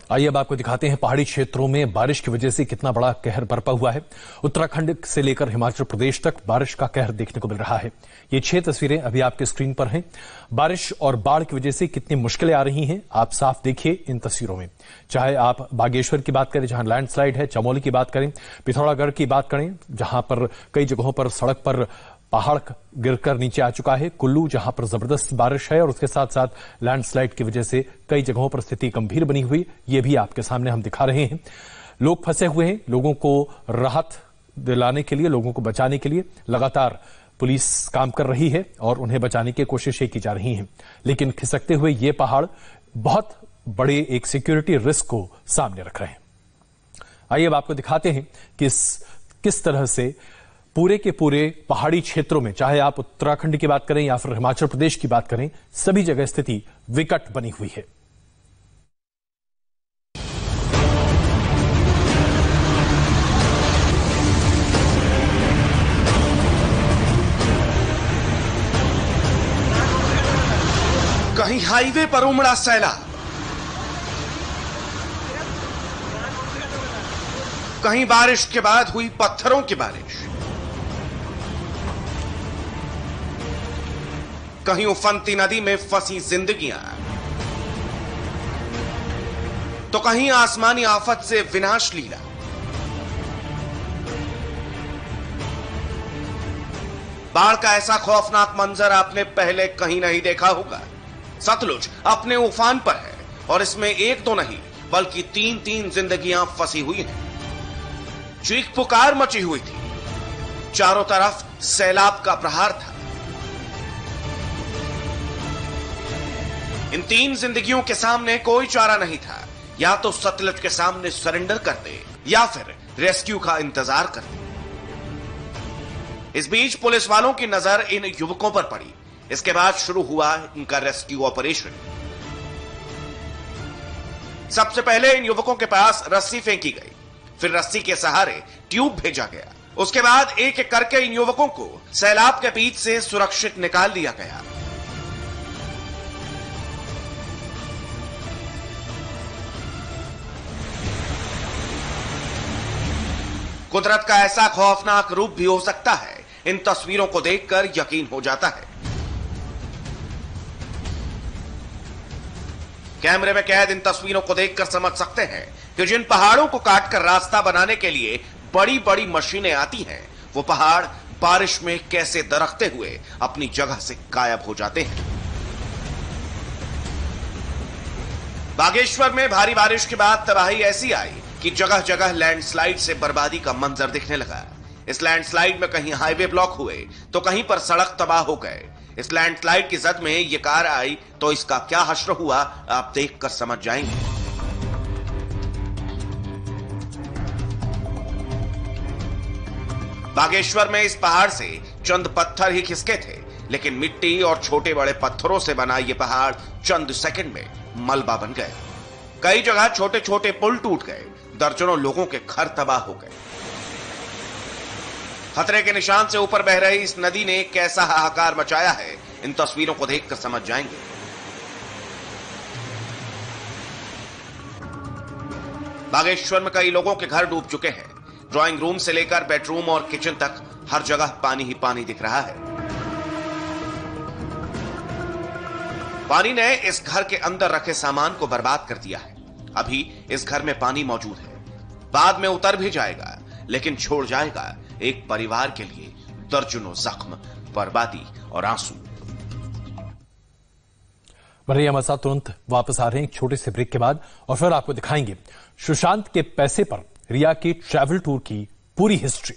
आइए अब आपको दिखाते हैं पहाड़ी क्षेत्रों में बारिश की वजह से कितना बड़ा कहर बरपा हुआ है। उत्तराखंड से लेकर हिमाचल प्रदेश तक बारिश का कहर देखने को मिल रहा है। ये 6 तस्वीरें अभी आपके स्क्रीन पर हैं। बारिश और बाढ़ की वजह से कितनी मुश्किलें आ रही हैं आप साफ देखिए इन तस्वीरों में। चाहे आप बागेश्वर की बात करें जहां लैंडस्लाइड है, चमोली की बात करें, पिथौरागढ़ की बात करें जहां पर कई जगहों पर सड़क पर पहाड़ गिरकर नीचे आ चुका है, कुल्लू जहां पर जबरदस्त बारिश है और उसके साथ साथ लैंडस्लाइड की वजह से कई जगहों पर स्थिति गंभीर बनी हुई, ये भी आपके सामने हम दिखा रहे हैं। लोग फंसे हुए हैं, लोगों को राहत दिलाने के लिए, लोगों को बचाने के लिए लगातार पुलिस काम कर रही है और उन्हें बचाने की कोशिशें की जा रही हैं। लेकिन खिसकते हुए ये पहाड़ बहुत बड़े एक सिक्योरिटी रिस्क को सामने रख रहे हैं। आइए अब आपको दिखाते हैं कि किस तरह से पूरे के पूरे पहाड़ी क्षेत्रों में, चाहे आप उत्तराखंड की बात करें या फिर हिमाचल प्रदेश की बात करें, सभी जगह स्थिति विकट बनी हुई है। कहीं हाईवे पर उमड़ा सैलाब, कहीं बारिश के बाद हुई पत्थरों की बारिश, कहीं उफनती नदी में फंसी जिंदगियां, तो कहीं आसमानी आफत से विनाश लीला। बाढ़ का ऐसा खौफनाक मंजर आपने पहले कहीं नहीं देखा होगा। सतलुज अपने उफान पर है और इसमें एक तो नहीं बल्कि 3-3 जिंदगियां फंसी हुई हैं। चीख पुकार मची हुई थी, चारों तरफ सैलाब का प्रहार था। इन 3 जिंदगियों के सामने कोई चारा नहीं था, या तो सतलुज के सामने सरेंडर करते या फिर रेस्क्यू का इंतजार करते। इस बीच पुलिस वालों की नजर इन युवकों पर पड़ी। इसके बाद शुरू हुआ इनका रेस्क्यू ऑपरेशन। सबसे पहले इन युवकों के पास रस्सी फेंकी गई, फिर रस्सी के सहारे ट्यूब भेजा गया। उसके बाद एक एक करके इन युवकों को सैलाब के बीच से सुरक्षित निकाल लिया गया। कुदरत का ऐसा खौफनाक रूप भी हो सकता है, इन तस्वीरों को देखकर यकीन हो जाता है। कैमरे में कैद इन तस्वीरों को देखकर समझ सकते हैं कि जिन पहाड़ों को काटकर रास्ता बनाने के लिए बड़ी बड़ी मशीनें आती हैं, वो पहाड़ बारिश में कैसे दरकते हुए अपनी जगह से गायब हो जाते हैं। बागेश्वर में भारी बारिश के बाद तबाही ऐसी आई कि जगह जगह लैंडस्लाइड से बर्बादी का मंजर दिखने लगा। इस लैंडस्लाइड में कहीं हाईवे ब्लॉक हुए तो कहीं पर सड़क तबाह हो गए। इस लैंडस्लाइड की जद में ये कार आई तो इसका क्या हश्र हुआ आप देखकर समझ जाएंगे। बागेश्वर में इस पहाड़ से चंद पत्थर ही खिसके थे, लेकिन मिट्टी और छोटे बड़े पत्थरों से बना ये पहाड़ चंद सेकंड में मलबा बन गए। कई जगह छोटे छोटे पुल टूट गए, दर्जनों लोगों के घर तबाह हो गए। खतरे के निशान से ऊपर बह रही इस नदी ने कैसा हाहाकार मचाया है, इन तस्वीरों को देखकर समझ जाएंगे। बागेश्वर में कई लोगों के घर डूब चुके हैं। ड्राइंग रूम से लेकर बेडरूम और किचन तक हर जगह पानी ही पानी दिख रहा है। पानी ने इस घर के अंदर रखे सामान को बर्बाद कर दिया है। अभी इस घर में पानी मौजूद है, बाद में उतर भी जाएगा, लेकिन छोड़ जाएगा एक परिवार के लिए दर्जनों जख्म, बर्बादी और आंसू। बढ़िया, हमारे साथ तुरंत वापस आ रहे हैं एक छोटे से ब्रेक के बाद और फिर आपको दिखाएंगे सुशांत के पैसे पर रिया की ट्रैवल टूर की पूरी हिस्ट्री।